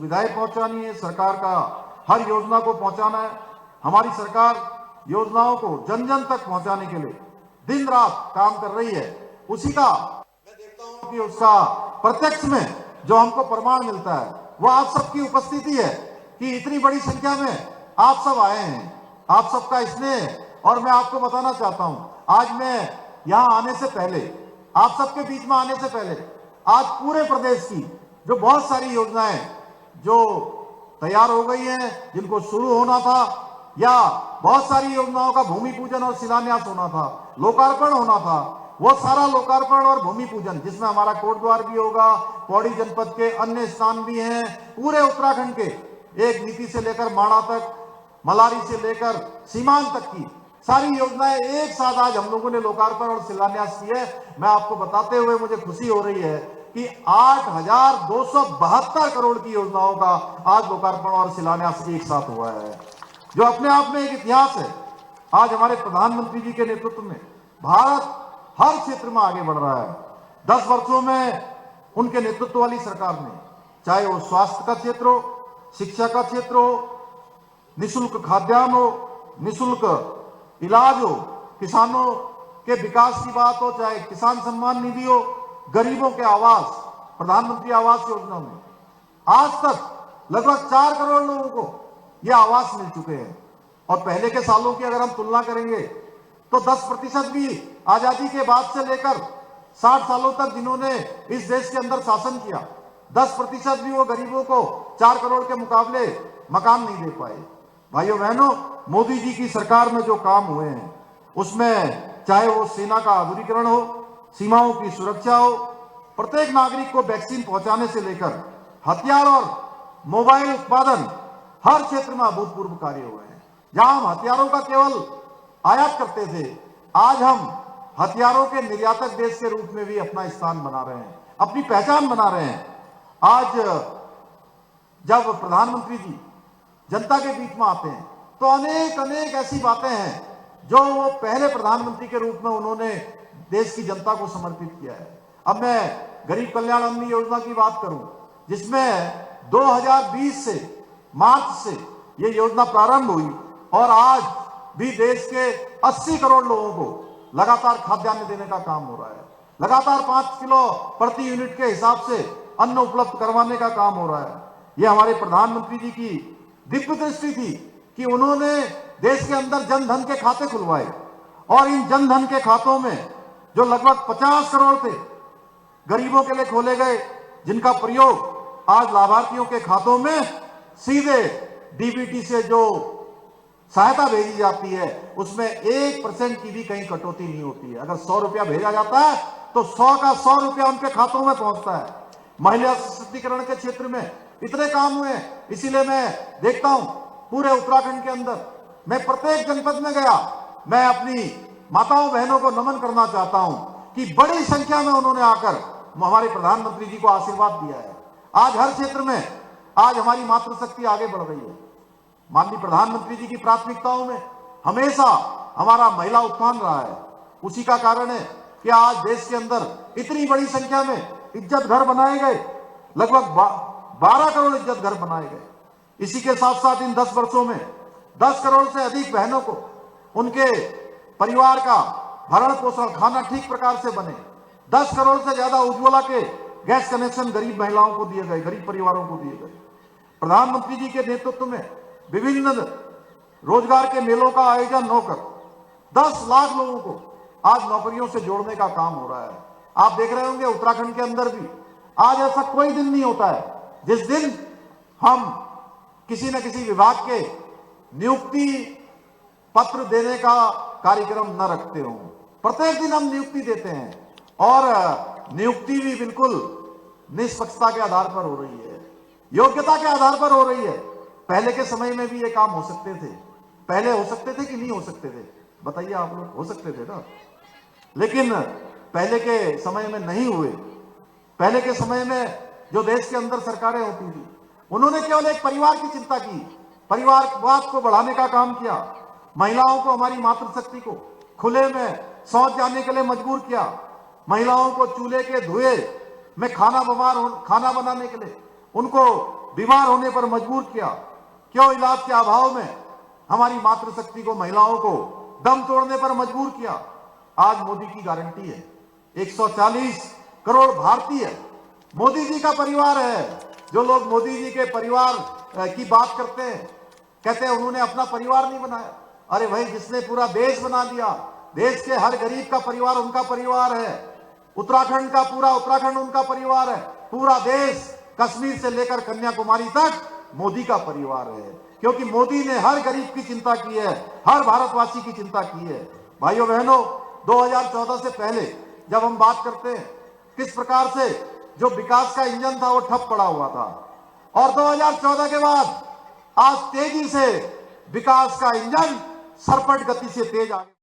सुविधाएं पहुंचानी है, सरकार का हर योजना को पहुंचाना है। हमारी सरकार योजनाओं को जन जन तक पहुंचाने के लिए दिन रात काम कर रही है। उसी का मैं देखता हूं कि उसका प्रत्यक्ष में जो हमको प्रमाण मिलता है वो आप सबकी उपस्थिति है कि इतनी बड़ी संख्या में आप सब आए हैं, आप सबका स्नेह। और मैं आपको बताना चाहता हूं, आज मैं यहां आने से पहले, आप सबके बीच में आने से पहले, आज पूरे प्रदेश की जो बहुत सारी योजनाएं जो तैयार हो गई हैं, जिनको शुरू होना था, या बहुत सारी योजनाओं का भूमि पूजन और शिलान्यास होना था, लोकार्पण होना था, वो सारा लोकार्पण और भूमि पूजन, जिसमें हमारा कोटद्वार भी होगा, पौड़ी जनपद के अन्य स्थान भी हैं, पूरे उत्तराखंड के एक नीति से लेकर माणा तक, मलारी से लेकर सीमांत तक की सारी योजनाएं एक साथ आज हम लोगों ने लोकार्पण और शिलान्यास की है। मैं आपको बताते हुए मुझे खुशी हो रही है कि 8,272 करोड़ की योजनाओं का आज लोकार्पण और शिलान्यास एक साथ हुआ है, जो अपने आप में एक इतिहास है। आज हमारे प्रधानमंत्री जी के नेतृत्व में भारत हर क्षेत्र में आगे बढ़ रहा है। 10 वर्षों में उनके नेतृत्व वाली सरकार ने, चाहे वो स्वास्थ्य का क्षेत्र हो, शिक्षा का क्षेत्र हो, निःशुल्क खाद्यान्न हो, निःशुल्क इलाज हो, किसानों के विकास की बात हो, चाहे किसान सम्मान निधि हो, गरीबों के आवास, प्रधानमंत्री आवास योजना में आज तक लगभग 4 करोड़ लोगों को यह आवास मिल चुके हैं। और पहले के सालों की अगर हम तुलना करेंगे तो 10% भी आजादी के बाद से लेकर 60 सालों तक जिन्होंने इस देश के अंदर शासन किया, 10% भी वो गरीबों को 4 करोड़ के मुकाबले मकान नहीं दे पाए। भाइयों बहनों, मोदी जी की सरकार में जो काम हुए हैं उसमें चाहे वो सेना का आधुनिकीकरण हो, सीमाओं की सुरक्षा हो, प्रत्येक नागरिक को वैक्सीन पहुंचाने से लेकर हथियार और मोबाइल उत्पादन, हर क्षेत्र में अभूतपूर्व कार्य हुए हैं। जहां हम हथियारों का केवल आयात करते थे, आज हम हथियारों के निर्यातक देश के रूप में भी अपना स्थान बना रहे हैं, अपनी पहचान बना रहे हैं। आज जब प्रधानमंत्री जी जनता के बीच में आते हैं तो अनेक अनेक ऐसी बातें हैं जो वो पहले प्रधानमंत्री के रूप में उन्होंने देश की जनता को समर्पित किया है। अब मैं गरीब कल्याण अन्न योजना की बात करूं, जिसमें 2020 से मार्च से ये योजना प्रारंभ हुई और आज भी देश के 80 करोड़ लोगों को लगातार खाद्यान्न देने का काम हो रहा है। लगातार 5 किलो प्रति यूनिट के हिसाब से अन्न उपलब्ध करवाने का काम हो रहा है। ये हमारे प्रधानमंत्री जी की दिव्य दृष्टि थी कि उन्होंने देश के अंदर जन धन के खाते खुलवाए और इन जन धन के खातों में जो लगभग 50 करोड़ थे गरीबों के लिए खोले गए, जिनका प्रयोग आज लाभार्थियों के खातों में सीधे डीबीटी से जो सहायता भेजी जाती है उसमें 1% की भी कहीं कटौती नहीं होती है। अगर 100 रुपया भेजा जाता है तो 100 का 100 रुपया उनके खातों में पहुंचता है। महिला सशक्तिकरण के क्षेत्र में इतने काम हुए, इसीलिए मैं देखता हूं पूरे उत्तराखंड के अंदर, मैं प्रत्येक जनपद में गया, मैं अपनी माताओं बहनों को नमन करना चाहता हूं कि बड़ी संख्या में उन्होंने आकर हमारे प्रधानमंत्री जी को आशीर्वाद दिया है। आज हर क्षेत्र में आज हमारी मातृशक्ति आगे बढ़ रही है। माननीय प्रधानमंत्री जी की प्राथमिकताओं में हमेशा हमारा महिला उत्थान रहा है। उसी का कारण है कि आज देश के अंदर इतनी बड़ी संख्या में इज्जत घर बनाए गए, लगभग 12 करोड़ इज्जत घर बनाए गए। इसी के साथ साथ इन 10 वर्षों में 10 करोड़ से अधिक बहनों को उनके परिवार का भरण पोषण, खाना ठीक प्रकार से बने। 10 करोड़ से ज्यादा उज्ज्वला के गैस कनेक्शन गरीब महिलाओं को दिए गए, गरीब परिवारों को दिए गए। प्रधानमंत्री जी के नेतृत्व में विभिन्न रोजगार के मेलों का आयोजन होकर 10 लाख लोगों को आज नौकरियों से जोड़ने का काम हो रहा है। आप देख रहे होंगे उत्तराखंड के अंदर भी आज ऐसा कोई दिन नहीं होता है जिस दिन हम किसी न किसी विभाग के नियुक्ति पत्र देने का कार्यक्रम न रखते हो। प्रत्येक दिन हम नियुक्ति देते हैं और नियुक्ति भी बिल्कुल निष्पक्षता के आधार पर हो रही है, योग्यता के आधार पर हो रही है। पहले के समय में भी ये काम हो सकते थे, पहले हो सकते थे कि नहीं हो सकते थे? बताइए आप लोग, हो सकते थे ना? लेकिन पहले के समय में नहीं हुए। पहले के समय में जो देश के अंदर सरकारें होती थी उन्होंने केवल एक परिवार की चिंता की, परिवारवाद को बढ़ाने का काम किया, महिलाओं को, हमारी मातृशक्ति को खुले में शौच जाने के लिए मजबूर किया, महिलाओं को चूल्हे के धुएं में खाना बनाने के लिए उनको बीमार होने पर मजबूर किया? क्यों इलाज के अभाव में हमारी मातृशक्ति को, महिलाओं को दम तोड़ने पर मजबूर किया? आज मोदी की गारंटी है, 140 करोड़ भारतीय मोदी जी का परिवार है। जो लोग मोदी जी के परिवार की बात करते हैं, कहते हैं उन्होंने अपना परिवार नहीं बनाया। अरे भाई, जिसने पूरा देश बना दिया, देश के हर गरीब का परिवार उनका परिवार है। उत्तराखंड का पूरा उत्तराखंड उनका परिवार है। पूरा देश कश्मीर से लेकर कन्याकुमारी तक मोदी का परिवार है, क्योंकि मोदी ने हर गरीब की चिंता की है, हर भारतवासी की चिंता की है। भाइयों बहनों, 2014 से पहले जब हम बात करते हैं किस प्रकार से जो विकास का इंजन था वो ठप पड़ा हुआ था, और 2014 के बाद आज तेजी से विकास का इंजन सरपट गति से तेज आगे